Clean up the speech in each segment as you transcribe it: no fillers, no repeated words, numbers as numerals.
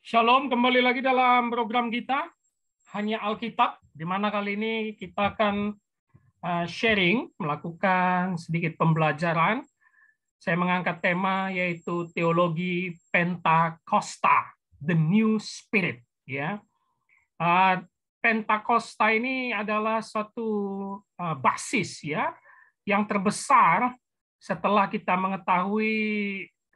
Shalom, kembali lagi dalam program kita, Hanya Alkitab, di mana kali ini kita akan sharing, melakukan sedikit pembelajaran. Saya mengangkat tema yaitu teologi Pentakosta, The New Spirit. Ya, Pentakosta ini adalah suatu basis ya yang terbesar setelah kita mengetahui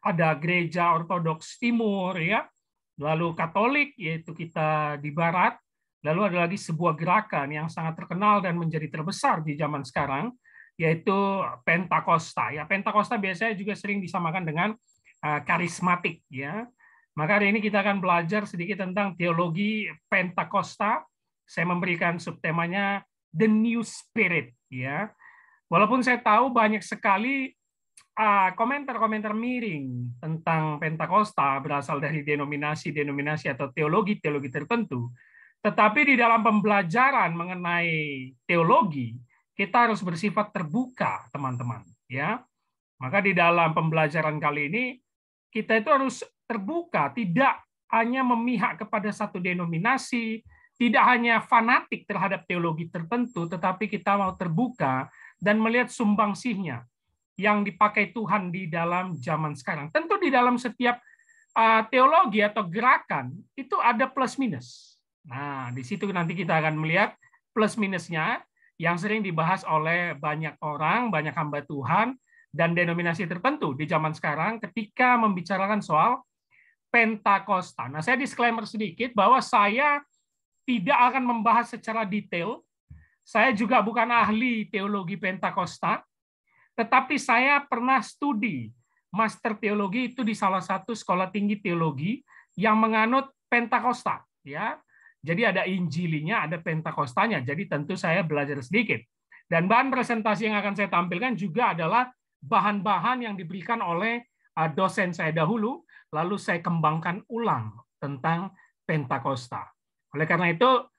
ada gereja Ortodoks Timur ya, lalu Katolik yaitu kita di Barat, lalu ada lagi sebuah gerakan yang sangat terkenal dan menjadi terbesar di zaman sekarang yaitu Pentakosta. Ya, Pentakosta biasanya juga sering disamakan dengan karismatik ya. Maka hari ini kita akan belajar sedikit tentang teologi Pentakosta. Saya memberikan subtemanya The New Spirit ya. Walaupun saya tahu banyak sekali komentar-komentar miring tentang Pentakosta berasal dari denominasi-denominasi atau teologi-teologi tertentu, tetapi di dalam pembelajaran mengenai teologi kita harus bersifat terbuka, teman-teman. Ya, maka di dalam pembelajaran kali ini kita itu harus terbuka, tidak hanya memihak kepada satu denominasi, tidak hanya fanatik terhadap teologi tertentu, tetapi kita mau terbuka dan melihat sumbangsihnya yang dipakai Tuhan di dalam zaman sekarang. Tentu di dalam setiap teologi atau gerakan itu ada plus minus. Nah, di situ nanti kita akan melihat plus minusnya yang sering dibahas oleh banyak orang, banyak hamba Tuhan, dan denominasi tertentu di zaman sekarang ketika membicarakan soal Pentakosta. Nah, saya disclaimer sedikit bahwa saya tidak akan membahas secara detail. Saya juga bukan ahli teologi Pentakosta, tetapi saya pernah studi master teologi itu di salah satu sekolah tinggi teologi yang menganut Pentakosta. Ya, jadi ada Injilinya, ada Pentakostanya. Jadi tentu saya belajar sedikit. Dan bahan presentasi yang akan saya tampilkan juga adalah bahan-bahan yang diberikan oleh dosen saya dahulu, lalu saya kembangkan ulang tentang Pentakosta. Oleh karena itu,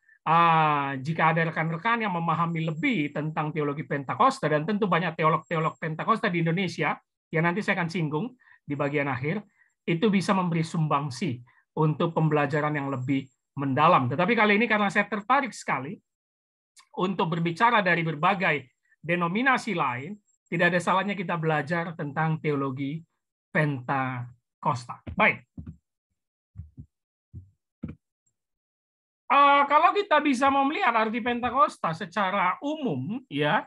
jika ada rekan-rekan yang memahami lebih tentang teologi Pentakosta, dan tentu banyak teolog-teolog Pentakosta di Indonesia, yang nanti saya akan singgung di bagian akhir, itu bisa memberi sumbangsi untuk pembelajaran yang lebih mendalam. Tetapi kali ini karena saya tertarik sekali untuk berbicara dari berbagai denominasi lain, tidak ada salahnya kita belajar tentang teologi Pentakosta. Baik. Kalau kita bisa mau melihat arti Pentakosta secara umum, ya,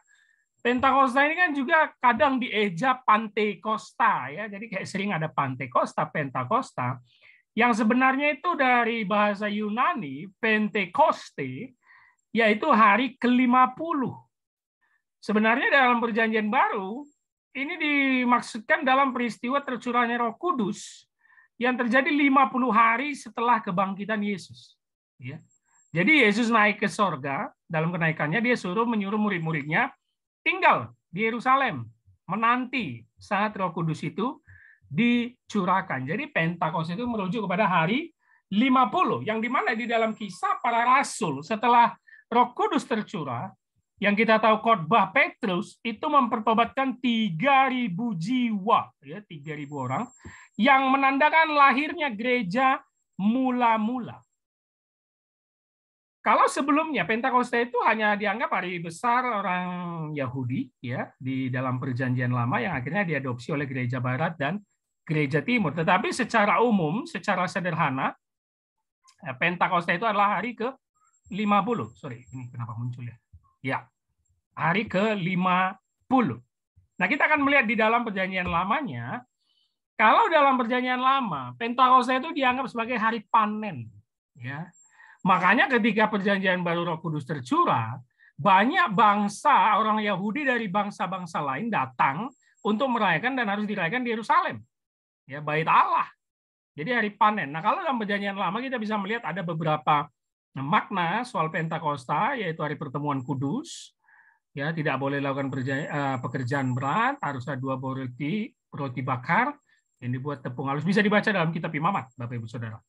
Pentakosta ini kan juga kadang dieja Pantekosta, ya, jadi kayak sering ada Pantekosta, Pentakosta, yang sebenarnya itu dari bahasa Yunani, Pentekoste, yaitu hari ke-50. Sebenarnya dalam Perjanjian Baru, ini dimaksudkan dalam peristiwa tercurahnya Roh Kudus yang terjadi 50 hari setelah kebangkitan Yesus. Ya. Jadi Yesus naik ke sorga, dalam kenaikannya dia menyuruh murid-muridnya tinggal di Yerusalem, menanti saat Roh Kudus itu dicurahkan. Jadi Pentakosta itu merujuk kepada hari 50, yang dimana di dalam Kisah Para Rasul setelah Roh Kudus tercurah, yang kita tahu khotbah Petrus itu mempertobatkan 3.000 jiwa, ya 3.000 orang, yang menandakan lahirnya gereja mula-mula. Kalau sebelumnya Pentakosta itu hanya dianggap hari besar orang Yahudi ya di dalam Perjanjian Lama yang akhirnya diadopsi oleh gereja Barat dan gereja Timur. Tetapi secara umum, secara sederhana, Pentakosta itu adalah hari ke-50. Sorry, ini kenapa muncul ya? Ya, hari ke-50. Nah, kita akan melihat di dalam Perjanjian Lamanya, kalau dalam Perjanjian Lama, Pentakosta itu dianggap sebagai hari panen. Ya. Makanya ketika Perjanjian Baru Roh Kudus tercurah, banyak bangsa, orang Yahudi dari bangsa-bangsa lain datang untuk merayakan dan harus dirayakan di Yerusalem. Ya, Bait Allah. Jadi hari panen. Nah, kalau dalam Perjanjian Lama kita bisa melihat ada beberapa makna soal Pentakosta, yaitu hari pertemuan kudus. Ya, tidak boleh lakukan pekerjaan berat, harus ada 2 roti bakar yang dibuat tepung halus. Bisa dibaca dalam kitab Imamat, Bapak Ibu Saudara.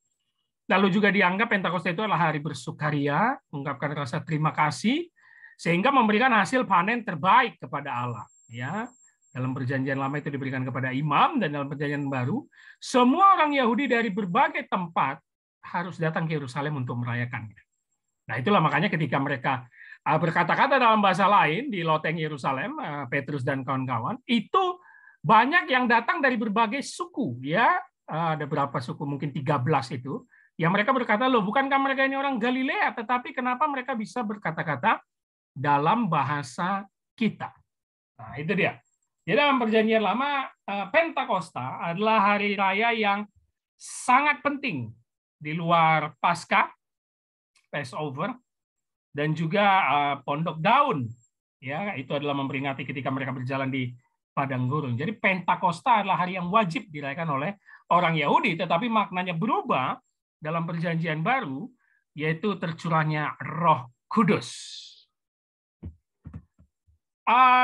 Lalu juga dianggap Pentakosta itu adalah hari bersukaria, mengungkapkan rasa terima kasih, sehingga memberikan hasil panen terbaik kepada Allah. Ya, dalam Perjanjian Lama itu diberikan kepada imam, dan dalam Perjanjian Baru, semua orang Yahudi dari berbagai tempat harus datang ke Yerusalem untuk merayakannya. Nah, itulah makanya ketika mereka berkata-kata dalam bahasa lain di loteng Yerusalem, Petrus dan kawan-kawan, itu banyak yang datang dari berbagai suku, ya. Ada berapa suku, mungkin 13 itu, yang mereka berkata, loh, bukankah mereka ini orang Galilea, tetapi kenapa mereka bisa berkata-kata dalam bahasa kita? Nah, itu dia. Jadi dalam Perjanjian Lama, Pentakosta adalah hari raya yang sangat penting di luar Paskah, Passover, dan juga Pondok Daun. Ya, itu adalah memperingati ketika mereka berjalan di padang gurun. Jadi Pentakosta adalah hari yang wajib dirayakan oleh orang Yahudi, tetapi maknanya berubah dalam Perjanjian Baru, yaitu tercurahnya Roh Kudus.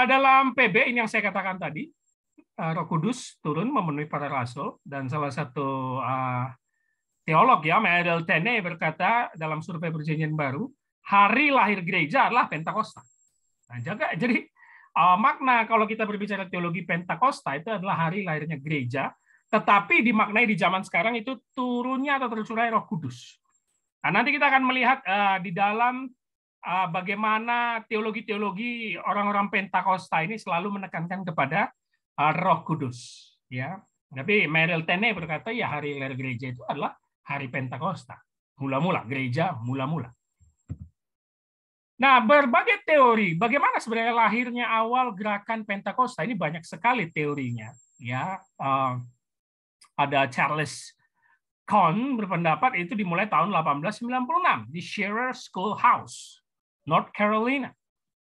Dalam PB ini yang saya katakan tadi, Roh Kudus turun memenuhi para rasul, dan salah satu teolog, ya, Mary Tenney, berkata dalam survei Perjanjian Baru, hari lahir gereja adalah Pentakosta. Nah, jadi makna kalau kita berbicara teologi Pentakosta itu adalah hari lahirnya gereja, tetapi dimaknai di zaman sekarang itu turunnya atau tercurahnya Roh Kudus. Nah, nanti kita akan melihat di dalam bagaimana teologi-teologi orang-orang Pentakosta ini selalu menekankan kepada Roh Kudus, ya. Tapi Mary Tenney berkata, ya, hari lahir gereja itu adalah hari Pentakosta, mula-mula gereja mula-mula. Nah, berbagai teori bagaimana sebenarnya lahirnya awal gerakan Pentakosta ini banyak sekali teorinya, ya. Ada Charles Cone berpendapat itu dimulai tahun 1896 di Shearer Schoolhouse, North Carolina,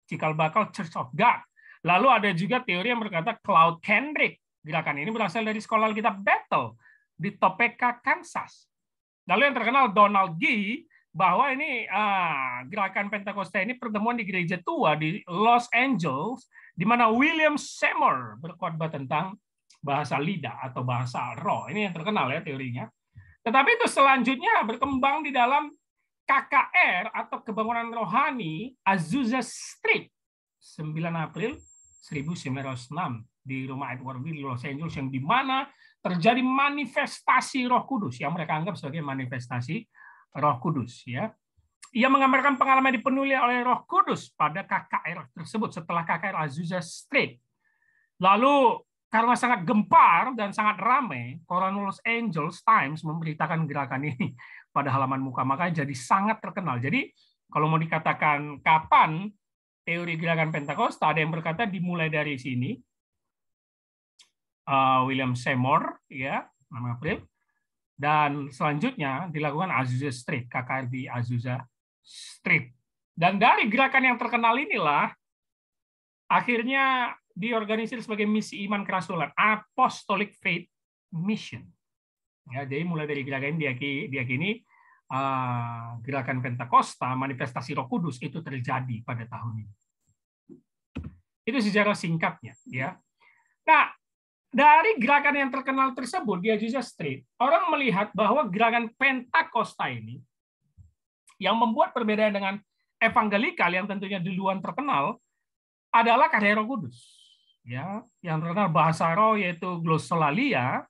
cikal bakal Church of God. Lalu ada juga teori yang berkata Claude Kendrick, gerakan ini berasal dari sekolah Alkitab Bethel di Topeka, Kansas. Lalu yang terkenal Donald Gee, bahwa ini gerakan Pentakosta ini pertemuan di gereja tua di Los Angeles, di mana William Seymour berkhotbah tentang bahasa lidah atau bahasa roh. Ini yang terkenal, ya, teorinya. Tetapi itu selanjutnya berkembang di dalam KKR atau Kebangunan Rohani Azusa Street, 9 April 1906 di rumah Edward Will di Los Angeles, yang di mana terjadi manifestasi Roh Kudus yang mereka anggap sebagai manifestasi Roh Kudus, ya. Ia menggambarkan pengalaman dipenuhi oleh Roh Kudus pada KKR tersebut setelah KKR Azusa Street. Lalu karena sangat gempar dan sangat ramai, koran Los Angeles Times memberitakan gerakan ini pada halaman muka, makanya jadi sangat terkenal. Jadi kalau mau dikatakan kapan teori gerakan Pentakosta, ada yang berkata dimulai dari sini, William Seymour, ya, 6 April, dan selanjutnya dilakukan Azusa Street, KKR di Azusa Street. Dan dari gerakan yang terkenal inilah akhirnya diorganisir sebagai misi iman kerasulan, Apostolic Faith Mission. Ya, jadi mulai dari gerakan ini diyakini gerakan Pentakosta, manifestasi Roh Kudus itu terjadi pada tahun ini. Itu sejarah singkatnya, ya. Nah, dari gerakan yang terkenal tersebut di Azusa Street, orang melihat bahwa gerakan Pentakosta ini yang membuat perbedaan dengan evangelikal yang tentunya duluan terkenal adalah karya Roh Kudus. Ya, yang terkenal bahasa roh yaitu glossolalia,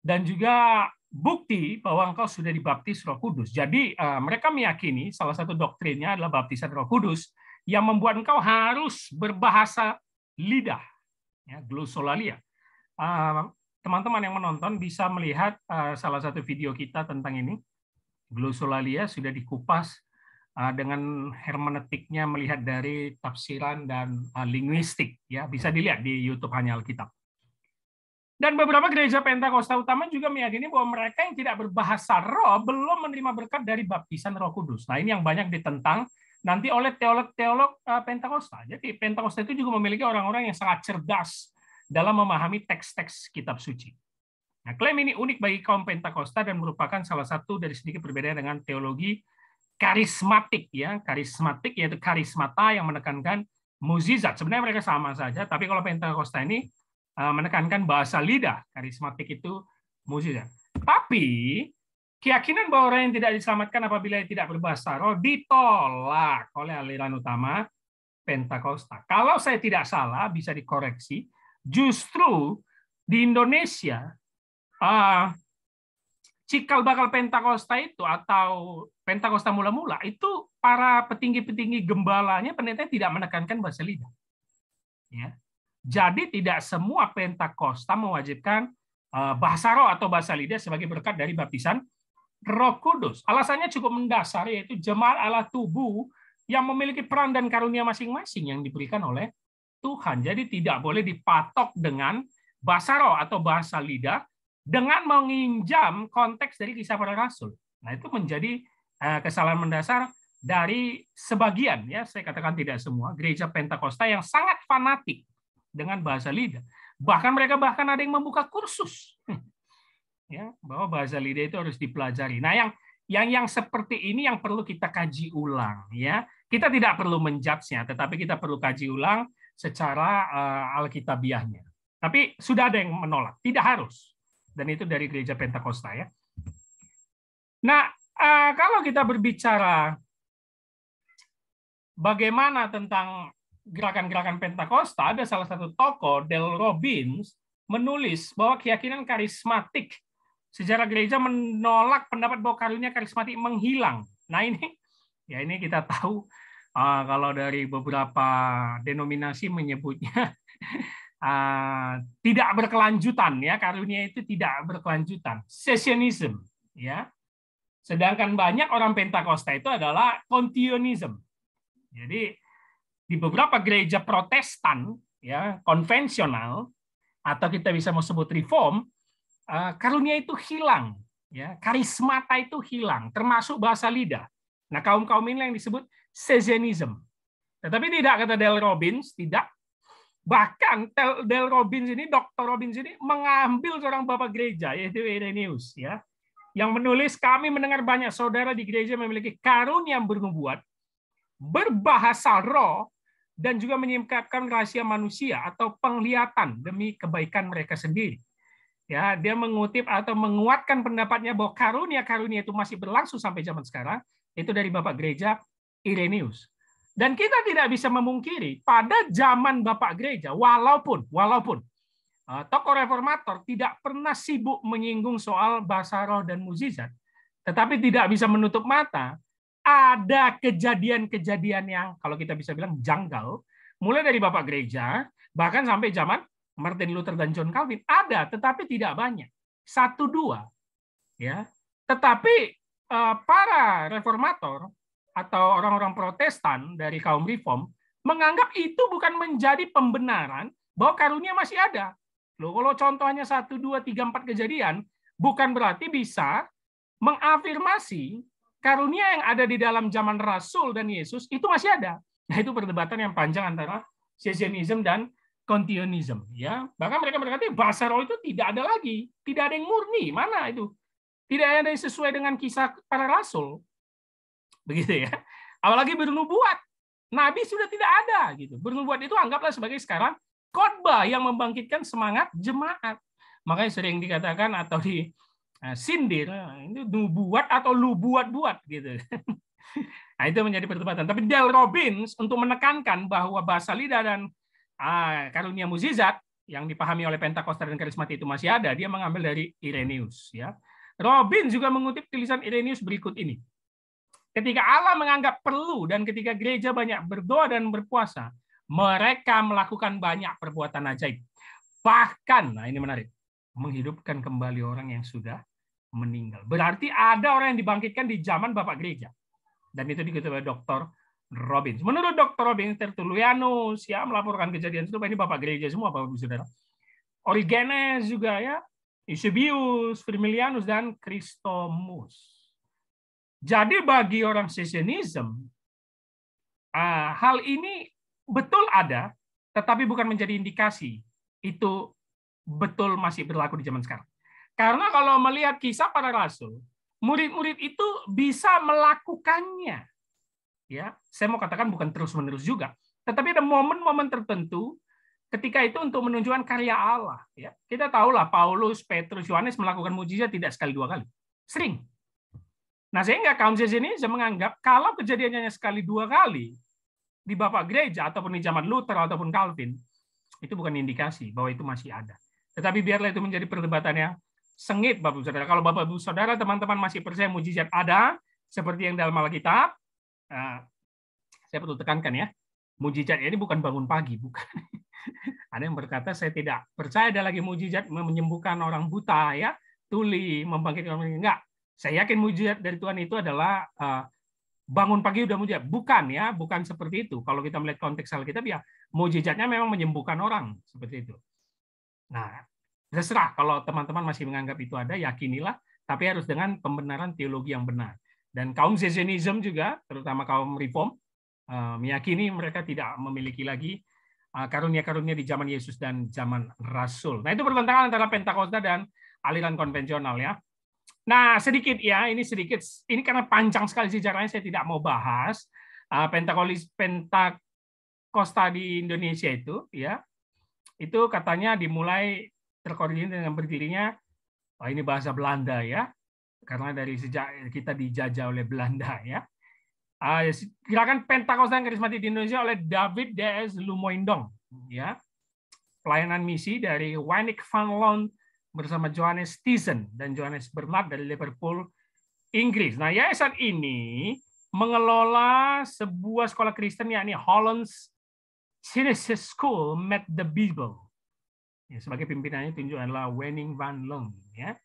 dan juga bukti bahwa engkau sudah dibaptis Roh Kudus. Jadi mereka meyakini salah satu doktrinnya adalah baptisan Roh Kudus yang membuat engkau harus berbahasa lidah, ya, glossolalia. Teman-teman yang menonton bisa melihat salah satu video kita tentang ini. Glossolalia sudah dikupas dengan hermeneutiknya, melihat dari tafsiran dan linguistik, ya, bisa dilihat di YouTube Hanya Alkitab. Dan beberapa gereja Pentakosta utama juga meyakini bahwa mereka yang tidak berbahasa roh belum menerima berkat dari baptisan Roh Kudus. Nah, ini yang banyak ditentang nanti oleh teolog-teolog Pentakosta. Jadi Pentakosta itu juga memiliki orang-orang yang sangat cerdas dalam memahami teks-teks kitab suci. Nah, klaim ini unik bagi kaum Pentakosta dan merupakan salah satu dari sedikit perbedaan dengan teologi karismatik, ya. Karismatik yaitu karismata yang menekankan mukjizat. Sebenarnya mereka sama saja, tapi kalau Pentakosta ini menekankan bahasa lidah. Karismatik itu mukjizat. Tapi keyakinan bahwa orang yang tidak diselamatkan apabila tidak berbahasa roh ditolak oleh aliran utama Pentakosta. Kalau saya tidak salah, bisa dikoreksi, justru di Indonesia cikal bakal Pentakosta itu atau Pentakosta mula-mula itu para petinggi-petinggi gembalanya pendeta tidak menekankan bahasa lidah. Ya. Jadi tidak semua Pentakosta mewajibkan bahasa roh atau bahasa lidah sebagai berkat dari baptisan Roh Kudus. Alasannya cukup mendasar, yaitu jemaat adalah tubuh yang memiliki peran dan karunia masing-masing yang diberikan oleh Tuhan. Jadi tidak boleh dipatok dengan bahasa roh atau bahasa lidah dengan menginjam konteks dari Kisah Para Rasul. Nah, itu menjadi kesalahan mendasar dari sebagian, ya saya katakan tidak semua, gereja Pentakosta yang sangat fanatik dengan bahasa lidah. Bahkan mereka ada yang membuka kursus, ya, bahwa bahasa lidah itu harus dipelajari. Nah, yang seperti ini yang perlu kita kaji ulang, ya. Kita tidak perlu menjudge-nya, tetapi kita perlu kaji ulang secara alkitabiahnya. Tapi sudah ada yang menolak, tidak harus. Dan itu dari gereja Pentakosta, ya. Nah, kalau kita berbicara bagaimana tentang gerakan-gerakan Pentakosta, ada salah satu tokoh, Del Robbins, menulis bahwa keyakinan karismatik sejarah gereja menolak pendapat bahwa karunia karismatik menghilang. Nah, ini kita tahu kalau dari beberapa denominasi menyebutnya tidak berkelanjutan, ya, karunia itu tidak berkelanjutan, cessationism, ya. Sedangkan banyak orang Pentakosta itu adalah continuism. Jadi di beberapa gereja Protestan, ya, konvensional, atau kita bisa mau sebut reform, karunia itu hilang, ya, karismata itu hilang, termasuk bahasa lidah. Nah, kaum-kaum ini yang disebut cessationism. Tetapi tidak, kata Del Robbins, tidak. Bahkan Del Robbins ini, Dr. Robbins ini mengambil seorang bapak gereja, yaitu Irenaeus, ya, yang menulis, kami mendengar banyak saudara di gereja memiliki karunia bernubuat, berbahasa roh, dan juga menyingkapkan rahasia manusia atau penglihatan demi kebaikan mereka sendiri. Ya, dia mengutip atau menguatkan pendapatnya bahwa karunia-karunia itu masih berlangsung sampai zaman sekarang, itu dari bapak gereja Irenaeus. Dan kita tidak bisa memungkiri pada zaman bapak gereja, walaupun tokoh reformator tidak pernah sibuk menyinggung soal bahasa roh dan mukjizat, tetapi tidak bisa menutup mata ada kejadian-kejadian yang kalau kita bisa bilang janggal, mulai dari bapak gereja bahkan sampai zaman Martin Luther dan John Calvin ada, tetapi tidak banyak, 1-2, ya. Tetapi para reformator atau orang-orang Protestan dari kaum reform menganggap itu bukan menjadi pembenaran bahwa karunia masih ada. Loh, kalau contohnya 1, 2, 3, 4 kejadian, bukan berarti bisa mengafirmasi karunia yang ada di dalam zaman Rasul dan Yesus itu masih ada. Nah, itu perdebatan yang panjang antara cessationism dan continuism, ya. Bahkan mereka berkata bahasa roh itu tidak ada lagi, tidak ada yang murni, mana itu? Tidak ada yang sesuai dengan kisah para rasul. Begitu, ya. Apalagi bernubuat. Nabi sudah tidak ada gitu. Bernubuat itu anggaplah sebagai sekarang khotbah yang membangkitkan semangat jemaat. Makanya sering dikatakan atau disindir, ini nubuat atau lu buat-buat gitu. Nah, itu menjadi perdebatan. Tapi Del Robbins untuk menekankan bahwa bahasa lidah dan karunia mukjizat yang dipahami oleh Pentakosta dan karismatik itu masih ada, dia mengambil dari Irenaeus, ya. Robbins juga mengutip tulisan Irenaeus berikut ini. Ketika Allah menganggap perlu dan ketika gereja banyak berdoa dan berpuasa, mereka melakukan banyak perbuatan ajaib. Bahkan, nah ini menarik, menghidupkan kembali orang yang sudah meninggal. Berarti ada orang yang dibangkitkan di zaman Bapak Gereja. Dan itu dikutip oleh Dr. Robbins. Menurut Dr. Robbins, Tertullianus ya melaporkan kejadian itu, ini Bapak Gereja semua, Bapak Ibu Saudara. Origenes juga, ya, Eusebius, Firmilianus, dan Chrysostomus. Jadi bagi orang cessationism, hal ini betul ada, tetapi bukan menjadi indikasi itu betul masih berlaku di zaman sekarang. Karena kalau melihat kisah para rasul, murid-murid itu bisa melakukannya. Ya, saya mau katakan bukan terus-menerus juga, tetapi ada momen-momen tertentu ketika itu untuk menunjukkan karya Allah. Ya, kita tahulah Paulus, Petrus, Yohanes melakukan mukjizat tidak sekali 2 kali, sering. Nah, sehingga kaum cessationism menganggap kalau kejadiannya sekali 2 kali di Bapak Gereja ataupun di zaman Luther ataupun Calvin, itu bukan indikasi bahwa itu masih ada. Tetapi biarlah itu menjadi perdebatan yang sengit, Bapak Ibu Saudara. Kalau Bapak Ibu Saudara, teman-teman masih percaya mujizat ada, seperti yang dalam Alkitab, saya perlu tekankan ya, mujizat ini bukan bangun pagi, bukan. Ada yang berkata, saya tidak percaya ada lagi mujizat menyembuhkan orang buta, ya, tuli, membangkitkan orang. Enggak. Saya yakin mujizat dari Tuhan itu adalah bangun pagi udah mujizat. Bukan ya, bukan seperti itu. Kalau kita melihat konteks Alkitab ya, mujizatnya memang menyembuhkan orang, seperti itu. Nah, terserah kalau teman-teman masih menganggap itu ada, yakinilah, tapi harus dengan pembenaran teologi yang benar. Dan kaum Zionism juga, terutama kaum Reform, meyakini mereka tidak memiliki lagi karunia-karunia di zaman Yesus dan zaman Rasul. Nah, itu pertentangan antara Pentakosta dan aliran konvensional ya. Nah, sedikit ya, ini karena panjang sekali sejarahnya, saya tidak mau bahas. Pentakosta di Indonesia itu ya, itu katanya dimulai terkoordinir dengan berdirinya, ini bahasa Belanda ya, karena dari sejak kita dijajah oleh Belanda ya. Gerakan Pentakosta yang karismatik di Indonesia oleh David D.S. Lumoindong ya. Pelayanan misi dari Wynick van Loon bersama Johannes Thiessen dan Johannes Bernard dari Liverpool, Inggris. Nah, yayasan ini mengelola sebuah sekolah Kristen yakni Holland's Genesis School Met the Bible. Ya, sebagai pimpinannya tunjuk adalah Wynick van Loon ya.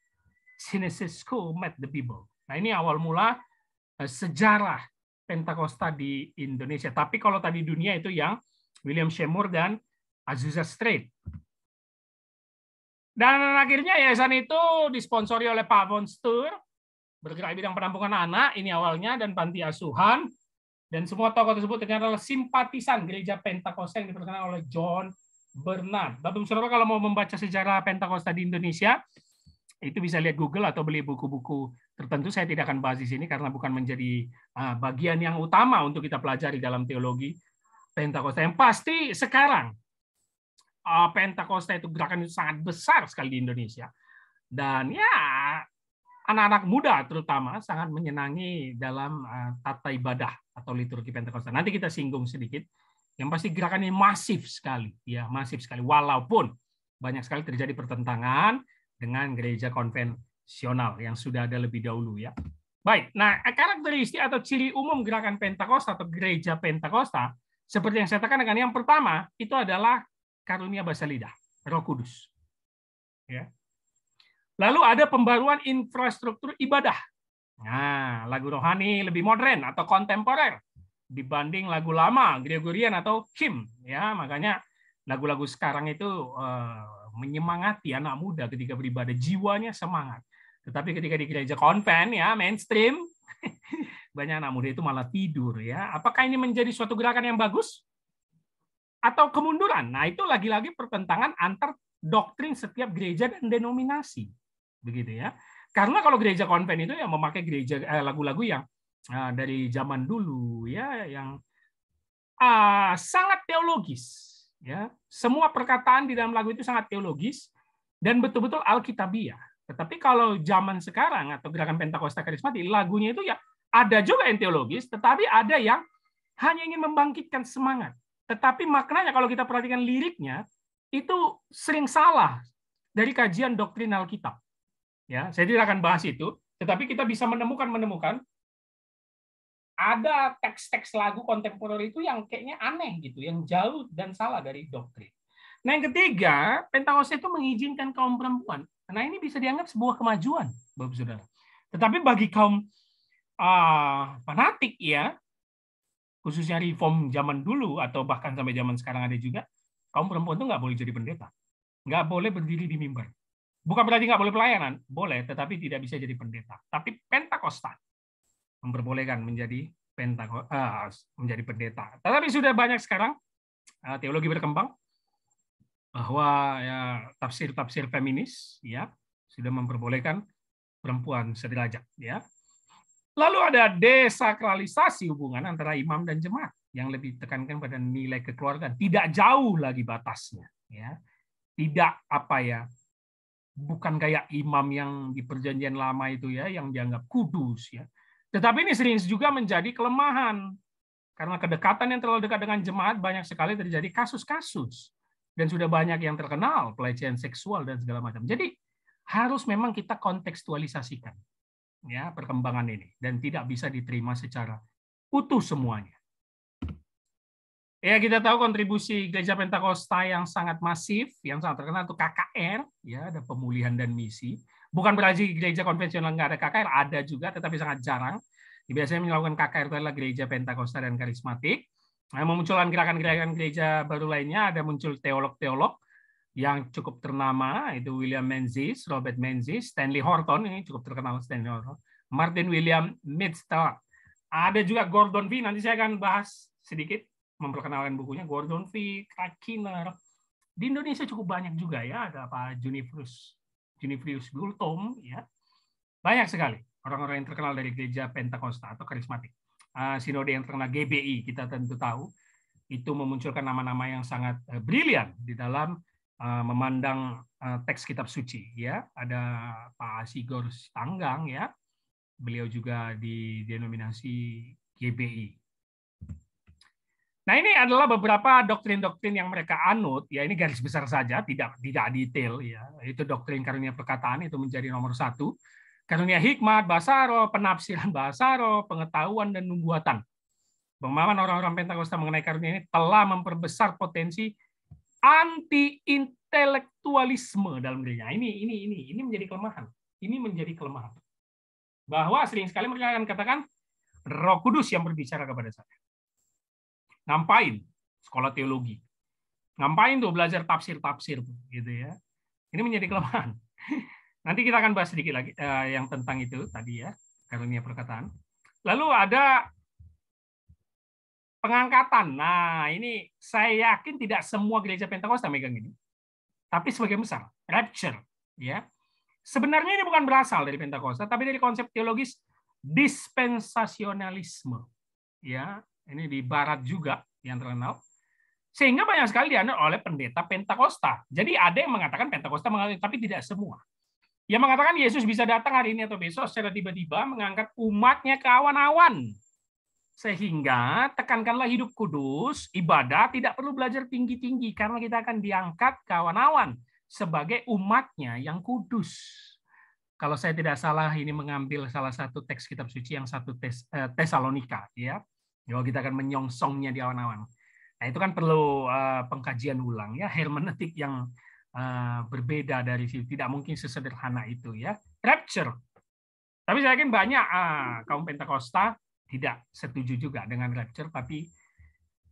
Genesis School Met the Bible. Nah, ini awal mula sejarah Pentakosta di Indonesia. Tapi kalau tadi dunia itu yang William Seymour dan Azusa Street. Dan akhirnya yayasan itu disponsori oleh Pak Von Stur, bergerak di bidang penampungan anak, ini awalnya, dan panti asuhan. Dan semua tokoh tersebut ternyata adalah simpatisan gereja Pentakosta yang diperkenalkan oleh John Bernard. Bapak Ibu Saudara, kalau mau membaca sejarah Pentakosta di Indonesia, itu bisa lihat Google atau beli buku-buku tertentu. Saya tidak akan bahas di sini karena bukan menjadi bagian yang utama untuk kita pelajari dalam teologi Pentakosta. Yang pasti sekarang Pentakosta itu gerakan itu sangat besar sekali di Indonesia. Dan ya anak-anak muda terutama sangat menyenangi dalam tata ibadah atau liturgi Pentakosta. Nanti kita singgung sedikit. Yang pasti gerakan ini masif sekali, ya masif sekali. Walaupun banyak sekali terjadi pertentangan dengan gereja konvensional yang sudah ada lebih dahulu ya. Baik, nah karakteristik atau ciri umum gerakan Pentakosta atau gereja Pentakosta seperti yang saya katakan, dengan yang pertama itu adalah karunia bahasa lidah, Roh Kudus. Ya. Lalu ada pembaruan infrastruktur ibadah. Nah, lagu rohani lebih modern atau kontemporer dibanding lagu lama, Gregorian atau hymn. Ya, makanya lagu-lagu sekarang itu menyemangati anak muda ketika beribadah, jiwanya semangat. Tetapi ketika di gereja konven ya mainstream, banyak anak muda itu malah tidur ya. Apakah ini menjadi suatu gerakan yang bagus? Atau kemunduran? Nah, itu lagi-lagi pertentangan antar doktrin setiap gereja dan denominasi. Begitu ya. Karena kalau gereja konven itu yang memakai lagu-lagu yang dari zaman dulu ya, yang sangat teologis ya. Semua perkataan di dalam lagu itu sangat teologis dan betul-betul alkitabiah. Tetapi kalau zaman sekarang atau gerakan Pentakosta karismatik, lagunya itu ya ada juga yang teologis, tetapi ada yang hanya ingin membangkitkan semangat. Tetapi maknanya kalau kita perhatikan liriknya itu sering salah dari kajian doktrin Alkitab. Ya, saya tidak akan bahas itu, tetapi kita bisa menemukan ada teks-teks lagu kontemporer itu yang kayaknya aneh gitu, yang jauh dan salah dari doktrin. Nah, yang ketiga, Pentakosta itu mengizinkan kaum perempuan. Nah, ini bisa dianggap sebuah kemajuan, Bapak Saudara. Tetapi bagi kaum fanatik ya, khususnya reform zaman dulu atau bahkan sampai zaman sekarang ada juga, kaum perempuan itu nggak boleh jadi pendeta, nggak boleh berdiri di mimbar. Bukan berarti nggak boleh pelayanan, boleh, tetapi tidak bisa jadi pendeta. Tapi Pentakosta memperbolehkan menjadi pendeta. Tetapi sudah banyak sekarang teologi berkembang bahwa ya tafsir-tafsir feminis ya sudah memperbolehkan perempuan sederajat ya. Lalu ada desakralisasi hubungan antara imam dan jemaat yang lebih tekankan pada nilai kekeluargaan, tidak jauh lagi batasnya ya. Tidak bukan kayak imam yang di perjanjian lama itu ya yang dianggap kudus ya. Tetapi ini sering juga menjadi kelemahan karena kedekatan yang terlalu dekat dengan jemaat banyak sekali terjadi kasus-kasus dan sudah banyak yang terkenal pelecehan seksual dan segala macam. Jadi harus memang kita kontekstualisasikan ya perkembangan ini dan tidak bisa diterima secara utuh semuanya. Ya, kita tahu kontribusi Gereja Pentakosta yang sangat masif, yang sangat terkenal itu KKR, ya, ada pemulihan dan misi. Bukan berarti gereja konvensional nggak ada KKR, ada juga, tetapi sangat jarang. Biasanya melakukan KKR itu adalah Gereja Pentakosta dan Karismatik. Nah, memunculkan gerakan-gerakan gereja baru lainnya, ada muncul teolog-teolog yang cukup ternama, itu William Menzies, Robert Menzies, Stanley Horton, ini cukup terkenal Stanley Horton, Martin William Midstall. Ada juga Gordon V, nanti saya akan bahas sedikit, memperkenalkan bukunya Gordon V, Kiner. Di Indonesia cukup banyak juga ya, ada Pak Junifrius Gultom, ya, banyak sekali orang-orang yang terkenal dari gereja Pentakosta atau karismatik. Sinode yang terkenal GBI kita tentu tahu itu memunculkan nama-nama yang sangat brilian di dalam memandang teks kitab suci. Ya, ada Pak Sigor Tanggang, ya, beliau juga di denominasi GBI. Nah, ini adalah beberapa doktrin-doktrin yang mereka anut, ya, ini garis besar saja, tidak detail, ya. Itu doktrin karunia perkataan itu menjadi nomor 1, karunia hikmat, bahasa roh, penafsiran bahasa roh, pengetahuan dan nubuatan. Pemahaman orang-orang Pentakosta mengenai karunia ini telah memperbesar potensi anti-intelektualisme dalam dirinya. Ini menjadi kelemahan. Ini menjadi kelemahan. Bahwa sering sekali mereka akan katakan Roh Kudus yang berbicara kepada saya. Ngapain sekolah teologi? Ngapain tuh belajar tafsir-tafsir gitu ya. Ini menjadi kelemahan. Nanti kita akan bahas sedikit lagi yang tentang itu tadi ya, karunia perkataan. Lalu ada pengangkatan. Nah, ini saya yakin tidak semua gereja Pentakosta megang ini. Tapi sebagian besar, rapture, ya. Sebenarnya ini bukan berasal dari Pentakosta, tapi dari konsep teologis dispensasionalisme. Ya, ini di barat juga yang terkenal. Sehingga banyak sekali dianut oleh pendeta Pentakosta. Jadi ada yang mengatakan Pentakosta mengalami, tapi tidak semua. Yang mengatakan Yesus bisa datang hari ini atau besok secara tiba-tiba mengangkat umatnya ke awan-awan. Sehingga tekankanlah hidup kudus, ibadah tidak perlu belajar tinggi-tinggi karena kita akan diangkat ke awan-awan sebagai umatnya yang kudus. Kalau saya tidak salah ini mengambil salah satu teks kitab suci yang 1 Tesalonika, ya. Bahwa kita akan menyongsongnya di awan-awan. Nah, itu kan perlu pengkajian ulang ya, hermeneutik yang berbeda dari situ. Tidak mungkin sesederhana itu ya. Rapture. Tapi saya yakin banyak kaum Pentakosta tidak setuju juga dengan rapture, tapi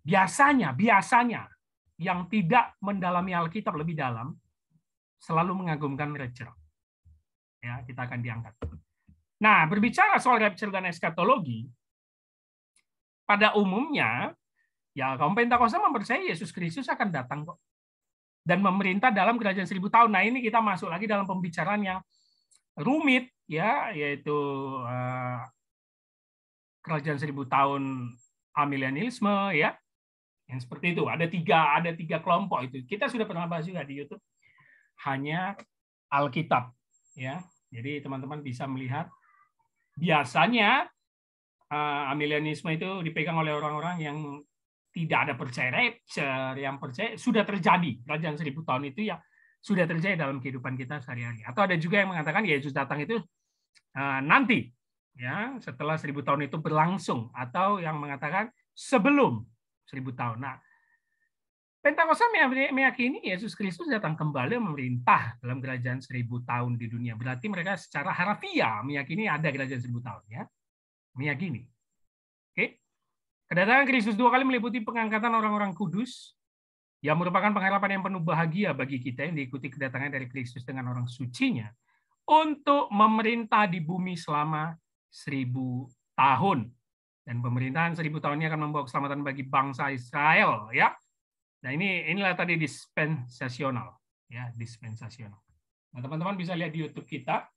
biasanya yang tidak mendalami Alkitab lebih dalam selalu mengagumkan rapture. Ya, kita akan diangkat. Nah, berbicara soal rapture dan eskatologi, pada umumnya ya kaum Pentakosta mempercayai Yesus Kristus akan datang kok dan memerintah dalam kerajaan 1000 tahun. Nah, ini kita masuk lagi dalam pembicaraan yang rumit ya, yaitu kerajaan 1000 tahun amilenialisme ya. Yang seperti itu. Ada tiga kelompok itu. Kita sudah pernah bahas juga di YouTube. Hanya Alkitab ya. Jadi teman-teman bisa melihat biasanya amilenialisme itu dipegang oleh orang-orang yang tidak ada percaya rapture, yang percaya sudah terjadi kerajaan 1000 tahun itu ya sudah terjadi dalam kehidupan kita sehari-hari. Atau ada juga yang mengatakan Yesus datang itu nanti ya setelah 1000 tahun itu berlangsung, atau yang mengatakan sebelum 1000 tahun. Nah, Pentakosta meyakini Yesus Kristus datang kembali memerintah dalam kerajaan 1000 tahun di dunia. Berarti mereka secara harfiah meyakini ada kerajaan 1000 tahun ya. Meyakini. Oke. Kedatangan Kristus 2 kali meliputi pengangkatan orang-orang kudus yang merupakan pengharapan yang penuh bahagia bagi kita yang diikuti kedatangan dari Kristus dengan orang sucinya untuk memerintah di bumi selama 1000 tahun. Dan pemerintahan 1000 tahun ini akan membawa keselamatan bagi bangsa Israel ya. Nah, inilah tadi dispensasional ya, dispensasional. Nah, teman-teman bisa lihat di YouTube kita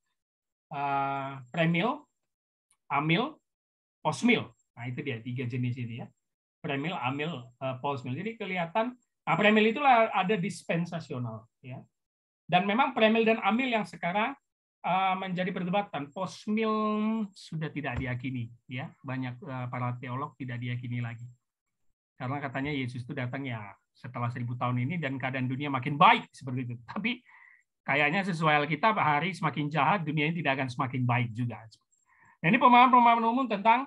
premil, amil, postmil. Nah, itu dia 3 jenis ini ya. Premil, amil, postmil. Jadi kelihatan premil itulah ada dispensasional ya. Dan memang premil dan amil yang sekarang menjadi perdebatan. Postmil sudah tidak diyakini ya. Banyak para teolog tidak diyakini lagi. Karena katanya Yesus itu datang ya setelah 1000 tahun ini dan keadaan dunia makin baik seperti itu. Tapi Kayaknya sesuai Alkitab, hari semakin jahat, dunia ini tidak akan semakin baik juga. Nah, ini pemahaman-pemahaman umum tentang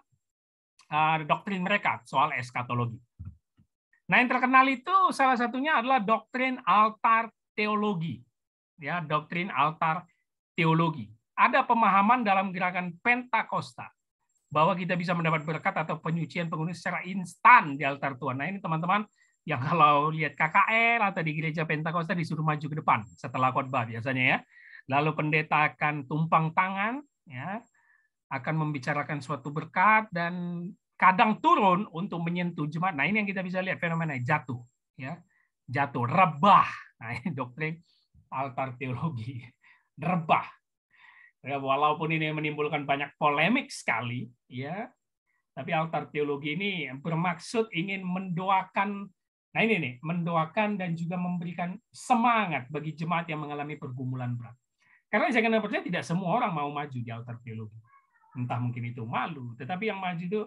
doktrin mereka soal eskatologi. Nah, yang terkenal itu salah satunya adalah doktrin altar teologi. Ya, doktrin altar teologi. Ada pemahaman dalam gerakan Pentakosta bahwa kita bisa mendapat berkat atau penyucian penghuni secara instan di altar Tuhan. Nah, ini teman-teman yang kalau lihat KKR atau di gereja Pentakosta disuruh maju ke depan setelah khotbah biasanya ya. Lalu pendeta akan tumpang tangan ya, akan membicarakan suatu berkat dan kadang turun untuk menyentuh jemaat. Nah, ini yang kita bisa lihat fenomena jatuh ya. Jatuh, rebah. Nah, ini doktrin altar teologi. Rebah. Ya, walaupun ini menimbulkan banyak polemik sekali ya, tapi altar teologi ini bermaksud ingin mendoakan, nah ini nih, mendoakan dan juga memberikan semangat bagi jemaat yang mengalami pergumulan berat. Karena saya kena percaya tidak semua orang mau maju di altar teologi. Entah mungkin itu malu, tetapi yang maju itu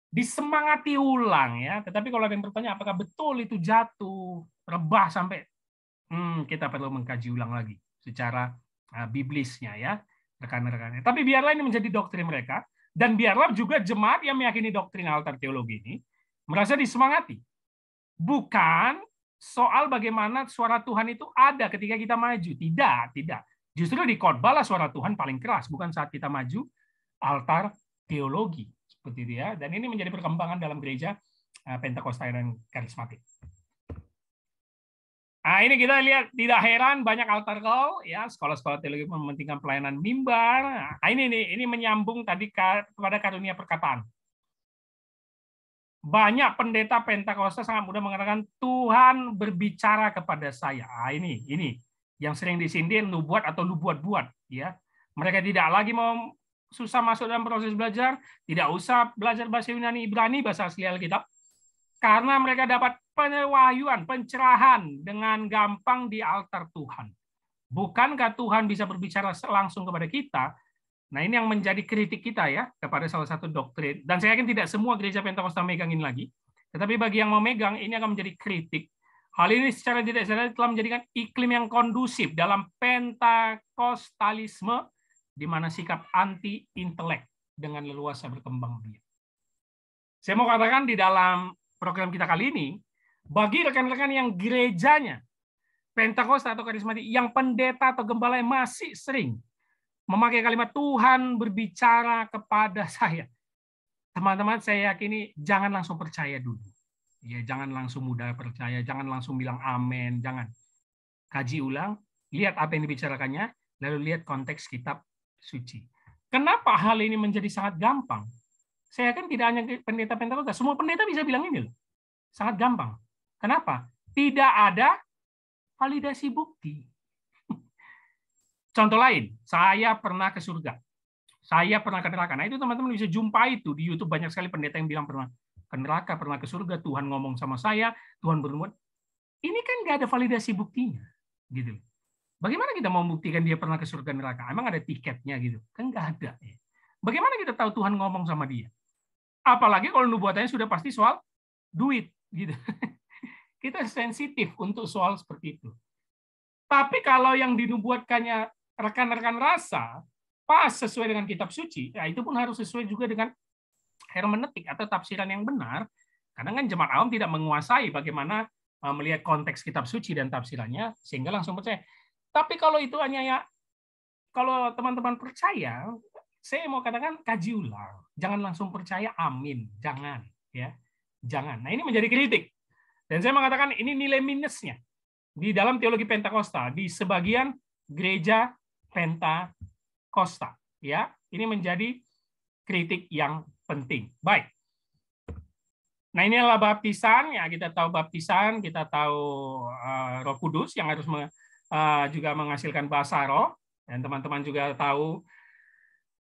disemangati ulang ya. Tetapi kalau ada yang bertanya apakah betul itu jatuh, rebah sampai kita perlu mengkaji ulang lagi secara biblisnya ya, rekan-rekan. Tapi biarlah ini menjadi doktrin mereka, dan biarlah juga jemaat yang meyakini doktrin altar teologi ini merasa disemangati. Bukan soal bagaimana suara Tuhan itu ada ketika kita maju. Tidak. Justru di khotbah suara Tuhan paling keras, bukan saat kita maju altar teologi. Seperti itu ya. Dan ini menjadi perkembangan dalam gereja Pentakosta dan karismatik. Nah, ini kita lihat, tidak heran banyak altar call ya, sekolah-sekolah teologi mementingkan pelayanan mimbar. Nah, ini menyambung tadi kepada karunia perkataan. Banyak pendeta Pentakosta sangat mudah mengatakan Tuhan berbicara kepada saya. Nah, ini yang sering disindir nubuat atau nubuat-buat ya. Mereka tidak lagi mau susah masuk dalam proses belajar, tidak usah belajar bahasa Yunani Ibrani, bahasa asli Alkitab. Karena mereka dapat pewahyuan, pencerahan dengan gampang di altar Tuhan. Bukankah Tuhan bisa berbicara langsung kepada kita? Nah, ini yang menjadi kritik kita ya kepada salah satu doktrin. Dan saya yakin tidak semua gereja Pentakosta megangin lagi. Tetapi bagi yang mau megang, ini akan menjadi kritik. Hal ini secara tidak sadar telah menjadikan iklim yang kondusif dalam Pentakostalisme, di mana sikap anti-intelek dengan leluasa berkembang biak. Saya mau katakan di dalam program kita kali ini, bagi rekan-rekan yang gerejanya Pentakosta atau karismatik, yang pendeta atau gembala yang masih sering memakai kalimat Tuhan berbicara kepada saya, teman-teman saya yakini jangan langsung percaya dulu. Ya, jangan langsung mudah percaya, jangan langsung bilang amin, jangan. Kaji ulang, lihat apa yang dibicarakannya, lalu lihat konteks kitab suci. Kenapa hal ini menjadi sangat gampang? Saya kan tidak hanya pendeta Pentakosta, semua pendeta bisa bilang ini loh. Sangat gampang. Kenapa? Tidak ada validasi bukti. Contoh lain, saya pernah ke surga. Saya pernah ke neraka. Nah, itu teman-teman bisa jumpai itu di YouTube, banyak sekali pendeta yang bilang pernah ke neraka, pernah ke surga, Tuhan ngomong sama saya, Tuhan bernubuat. Ini kan nggak ada validasi buktinya, gitu. Bagaimana kita mau membuktikan dia pernah ke surga neraka? Emang ada tiketnya gitu? Kan nggak ada. Bagaimana kita tahu Tuhan ngomong sama dia? Apalagi kalau nubuatannya sudah pasti soal duit, gitu. Kita sensitif untuk soal seperti itu. Tapi kalau yang dinubuatkannya rekan-rekan rasa pas sesuai dengan kitab suci, ya itu pun harus sesuai juga dengan hermeneutik atau tafsiran yang benar. Karena kan jemaat awam tidak menguasai bagaimana melihat konteks kitab suci dan tafsirannya sehingga langsung percaya. Tapi kalau itu hanya ya, kalau teman-teman percaya, saya mau katakan kaji ulang, jangan langsung percaya amin, jangan ya, jangan. Nah, ini menjadi kritik, dan saya mengatakan ini nilai minusnya di dalam teologi Pentakosta di sebagian gereja Pentakosta ya, ini menjadi kritik yang penting. Baik. Nah, ini adalah baptisan ya, kita tahu baptisan, kita tahu Roh Kudus yang harus juga menghasilkan bahasa roh, dan teman-teman juga tahu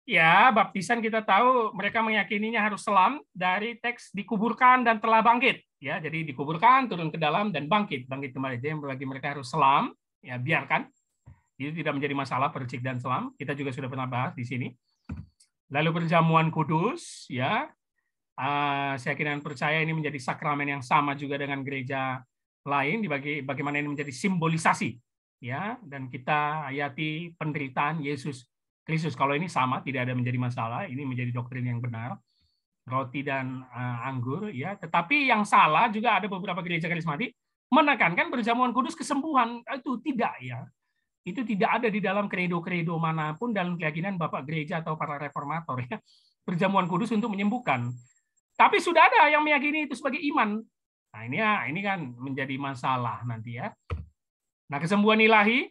ya, baptisan kita tahu mereka meyakininya harus selam dari teks dikuburkan dan telah bangkit. Ya, jadi dikuburkan, turun ke dalam dan bangkit kembali. Jadi bagi mereka harus selam, ya biarkan. Itu tidak menjadi masalah percik dan selam. Kita juga sudah pernah bahas di sini. Lalu perjamuan kudus, ya. Saya kira dan percaya ini menjadi sakramen yang sama juga dengan gereja lain. Bagaimana ini menjadi simbolisasi ya, dan kita hayati penderitaan Yesus Kristus. Kalau ini sama, tidak ada menjadi masalah, ini menjadi doktrin yang benar. Roti dan anggur, ya. Tetapi yang salah juga ada beberapa gereja karismatik menekankan perjamuan kudus kesembuhan. Itu tidak, ya. Itu tidak ada di dalam kredo-kredo manapun dalam keyakinan Bapak Gereja atau para reformator, ya. Perjamuan kudus untuk menyembuhkan. Tapi sudah ada yang meyakini itu sebagai iman. Nah, ini kan menjadi masalah nanti, ya. Nah, kesembuhan ilahi,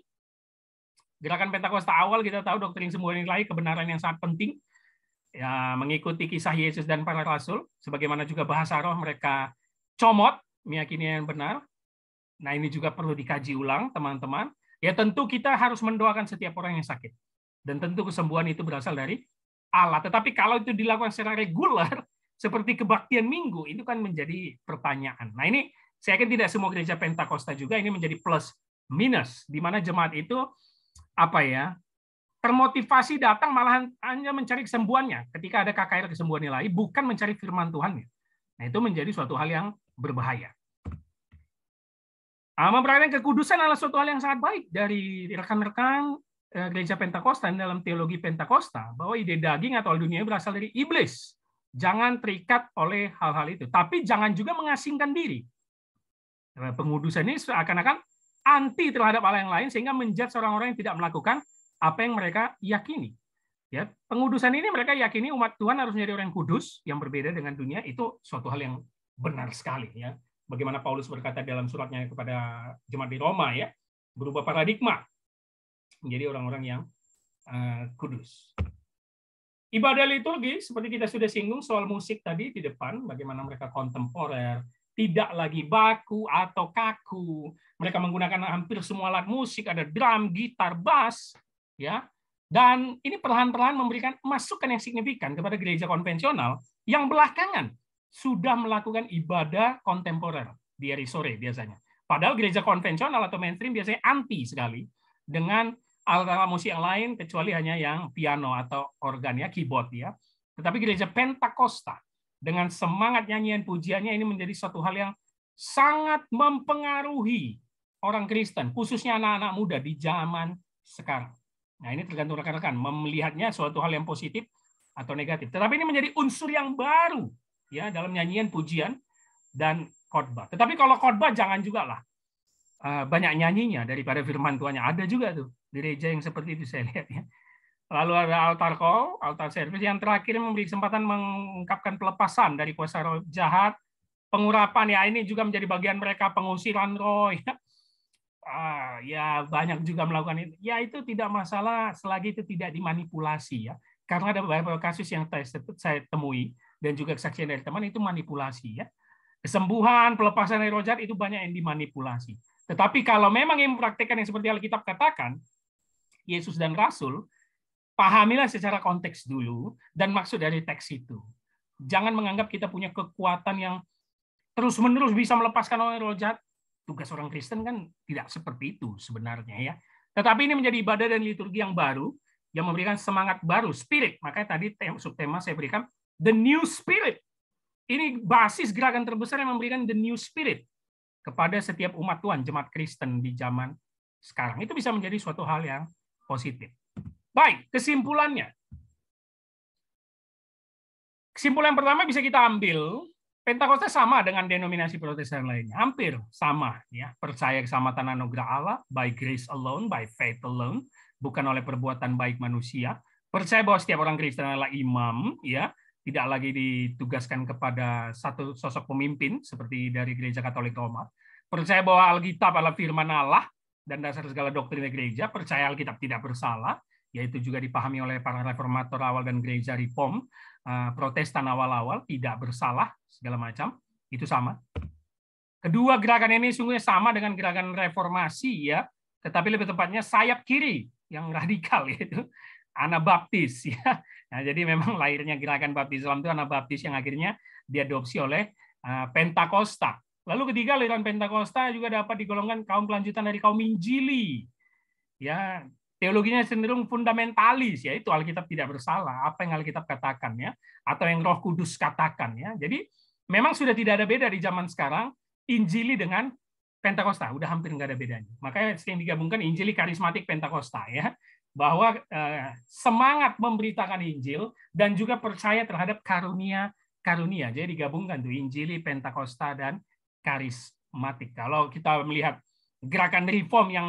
gerakan Pentakosta awal kita tahu doktrin kesembuhan ilahi kebenaran yang sangat penting, ya, mengikuti kisah Yesus dan para rasul, sebagaimana juga bahasa roh mereka comot meyakini yang benar. Nah, ini juga perlu dikaji ulang, teman-teman. Ya, tentu kita harus mendoakan setiap orang yang sakit. Dan tentu kesembuhan itu berasal dari Allah. Tetapi kalau itu dilakukan secara reguler, seperti kebaktian minggu, itu kan menjadi pertanyaan. Nah, ini saya yakin tidak semua gereja Pentakosta juga ini menjadi plus minus, di mana jemaat itu termotivasi datang malahan hanya mencari kesembuhannya ketika ada KKR kesembuhan ilahi, bukan mencari firman Tuhannya. Nah, itu menjadi suatu hal yang berbahaya. Memperhatikan kekudusan adalah suatu hal yang sangat baik dari rekan-rekan gereja Pentakosta dalam teologi Pentakosta, bahwa ide daging atau dunia berasal dari iblis. Jangan terikat oleh hal-hal itu, tapi jangan juga mengasingkan diri. Pengudusan ini seakan-akan anti terhadap hal yang lain, sehingga menjudge orang-orang yang tidak melakukan apa yang mereka yakini. Ya, pengudusan ini mereka yakini umat Tuhan harus menjadi orang kudus yang berbeda dengan dunia, itu suatu hal yang benar sekali, ya. Bagaimana Paulus berkata dalam suratnya kepada jemaat di Roma, ya, berubah paradigma menjadi orang-orang yang kudus. Ibadah liturgi seperti kita sudah singgung soal musik tadi di depan, bagaimana mereka kontemporer, tidak lagi baku atau kaku. Mereka menggunakan hampir semua alat musik, ada drum, gitar, bass, ya. Dan ini perlahan-lahan memberikan masukan yang signifikan kepada gereja konvensional yang belakangan sudah melakukan ibadah kontemporer di hari sore biasanya. Padahal gereja konvensional atau mainstream biasanya anti sekali dengan alat-alat musik yang lain kecuali hanya yang piano atau organ, ya, keyboard, ya. Tetapi gereja Pentakosta dengan semangat nyanyian pujiannya ini menjadi suatu hal yang sangat mempengaruhi orang Kristen, khususnya anak-anak muda di zaman sekarang. Nah, ini tergantung rekan-rekan melihatnya suatu hal yang positif atau negatif. Tetapi ini menjadi unsur yang baru, ya, dalam nyanyian pujian dan khotbah. Tetapi kalau khotbah jangan juga lah banyak nyanyinya daripada firman Tuhannya. Ada juga tuh gereja yang seperti itu saya lihat, ya. Lalu ada altar call, altar service yang terakhir memberi kesempatan mengungkapkan pelepasan dari kuasa roh jahat, pengurapan, ya, ini juga menjadi bagian mereka, pengusiran roh, ya. Ya, banyak juga melakukan itu. Ya, itu tidak masalah selagi itu tidak dimanipulasi, ya. Karena ada beberapa kasus yang saya temui dan juga kesaksian dari teman itu manipulasi, ya. Kesembuhan, pelepasan dari roh jahat itu banyak yang dimanipulasi. Tetapi kalau memang yang mempraktikkan yang seperti Alkitab katakan, Yesus dan Rasul, pahamilah secara konteks dulu dan maksud dari teks itu. Jangan menganggap kita punya kekuatan yang terus-menerus bisa melepaskan orang roh jahat. Tugas orang Kristen kan tidak seperti itu sebenarnya, ya. Tetapi ini menjadi ibadah dan liturgi yang baru, yang memberikan semangat baru, spirit. Makanya tadi subtema saya berikan, the new spirit. Ini basis gerakan terbesar yang memberikan the new spirit kepada setiap umat Tuhan, jemaat Kristen di zaman sekarang. Itu bisa menjadi suatu hal yang positif. Baik, kesimpulannya. Kesimpulan pertama bisa kita ambil, Pentakosta sama dengan denominasi Protestan lainnya, hampir sama, ya. Percaya keselamatan anugerah Allah, by grace alone, by faith alone, bukan oleh perbuatan baik manusia. Percaya bahwa setiap orang Kristen adalah imam, ya, tidak lagi ditugaskan kepada satu sosok pemimpin seperti dari Gereja Katolik Roma. Percaya bahwa Alkitab adalah firman Allah dan dasar segala doktrin gereja. Percaya Alkitab tidak bersalah, yaitu juga dipahami oleh para reformator awal dan gereja Reform, Protestan awal-awal, tidak bersalah segala macam, itu sama. Kedua, gerakan ini sungguhnya sama dengan gerakan reformasi, ya, tetapi lebih tepatnya sayap kiri yang radikal, yaitu Anabaptis, ya. Nah, jadi memang lahirnya gerakan baptis Islam itu Anabaptis yang akhirnya diadopsi oleh Pentakosta. Lalu ketiga, aliran Pentakosta juga dapat digolongkan kaum kelanjutan dari kaum Injili, ya. Teologinya cenderung fundamentalis, yaitu Alkitab tidak bersalah, apa yang Alkitab katakan, ya, atau yang Roh Kudus katakan, ya. Jadi memang sudah tidak ada beda di zaman sekarang Injili dengan Pentakosta, udah hampir nggak ada bedanya. Makanya sering digabungkan Injili Karismatik Pentakosta, ya, bahwa semangat memberitakan Injil dan juga percaya terhadap karunia. Jadi digabungkan tuh Injili, Pentakosta, dan Karismatik. Kalau kita melihat gerakan reform yang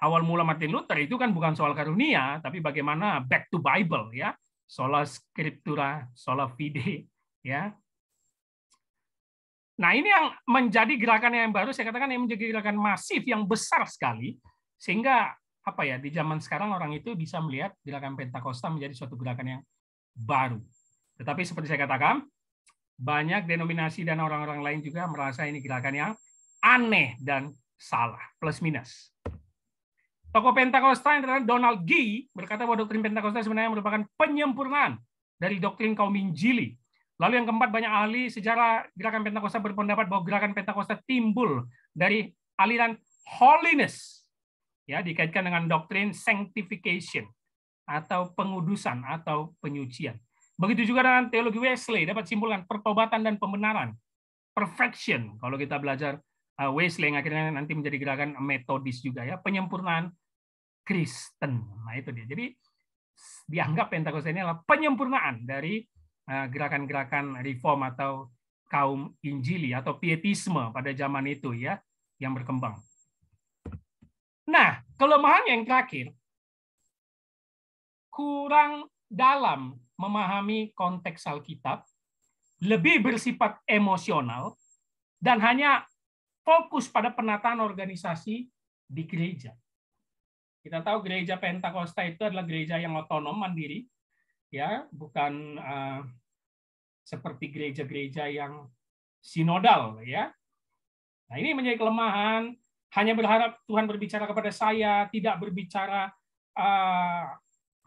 awal mula Martin Luther itu kan bukan soal karunia, tapi bagaimana back to Bible, ya, sola scriptura, sola fide, ya. Nah, ini yang menjadi gerakan yang baru, saya katakan yang menjadi gerakan masif yang besar sekali, sehingga apa ya, di zaman sekarang orang itu bisa melihat gerakan Pentakosta menjadi suatu gerakan yang baru. Tetapi seperti saya katakan, banyak denominasi dan orang-orang lain juga merasa ini gerakan yang aneh dan salah, plus minus. Tokoh Pentakosta yang adalah Donald Gee berkata bahwa doktrin Pentakosta sebenarnya merupakan penyempurnaan dari doktrin kaum Injili. Lalu yang keempat, banyak ahli sejarah gerakan Pentakosta berpendapat bahwa gerakan Pentakosta timbul dari aliran holiness, ya, dikaitkan dengan doktrin sanctification atau pengudusan atau penyucian. Begitu juga dengan teologi Wesley, dapat simpulkan pertobatan dan pembenaran, perfection. Kalau kita belajar Wesley yang akhirnya nanti menjadi gerakan metodis juga, ya, penyempurnaan Kristen. Nah, itu dia. Jadi dianggap Pentakosta ini adalah penyempurnaan dari gerakan-gerakan reform atau kaum Injili atau pietisme pada zaman itu, ya, yang berkembang. Nah, kelemahan yang terakhir, kurang dalam memahami konteks Alkitab, lebih bersifat emosional, dan hanya fokus pada penataan organisasi di gereja. Kita tahu gereja Pentakosta itu adalah gereja yang otonom, mandiri, ya, bukan seperti gereja-gereja yang sinodal, ya. Nah, ini menjadi kelemahan, hanya berharap Tuhan berbicara kepada saya, tidak berbicara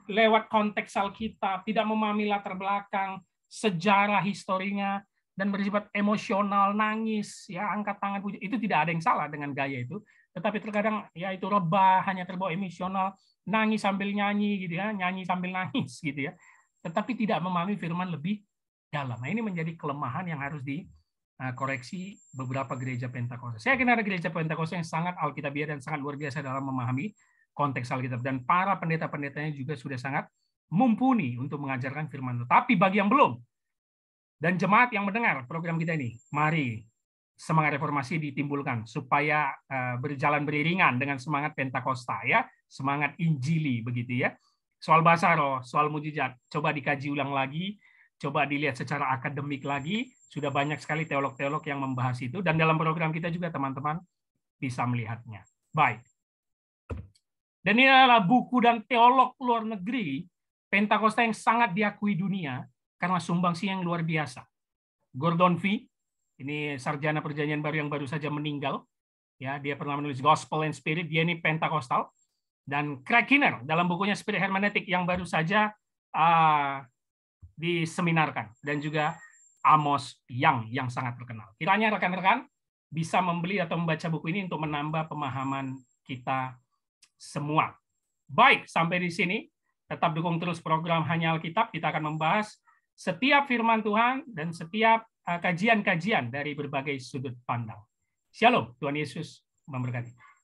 lewat konteks Alkitab, tidak memahami latar belakang, sejarah historinya, dan bersifat emosional, nangis, ya, angkat tangan puji. Itu tidak ada yang salah dengan gaya itu, tetapi terkadang ya itu rebah, hanya terbawa emosional, nangis sambil nyanyi gitu, ya, nyanyi sambil nangis gitu, ya. Tetapi tidak memahami firman lebih dalam. Nah, ini menjadi kelemahan yang harus dikoreksi beberapa gereja Pentakosta. Saya kira ada gereja Pentakosta yang sangat alkitabiah dan sangat luar biasa dalam memahami konteks Alkitab, dan para pendeta-pendetanya juga sudah sangat mumpuni untuk mengajarkan firman Tuhan. Tapi bagi yang belum, dan jemaat yang mendengar program kita ini, mari semangat reformasi ditimbulkan supaya berjalan beriringan dengan semangat Pentakosta, ya, semangat Injili begitu, ya. Soal bahasa roh, soal mujizat, coba dikaji ulang lagi, coba dilihat secara akademik lagi. Sudah banyak sekali teolog-teolog yang membahas itu, dan dalam program kita juga teman-teman bisa melihatnya. Baik. Dan ini adalah buku dan teolog luar negeri Pentakosta yang sangat diakui dunia karena sumbangsi yang luar biasa. Gordon Fee, ini sarjana perjanjian baru yang baru saja meninggal, ya, dia pernah menulis Gospel and Spirit, dia ini Pentakostal. Dan Craig Keener dalam bukunya Spirit Hermeneutic yang baru saja diseminarkan, dan juga Amos Young yang sangat terkenal. Kiranya rekan-rekan bisa membeli atau membaca buku ini untuk menambah pemahaman kita semua. Baik, sampai di sini. Tetap dukung terus program Hanya Alkitab. Kita akan membahas setiap firman Tuhan dan setiap kajian-kajian dari berbagai sudut pandang. Shalom, Tuhan Yesus memberkati.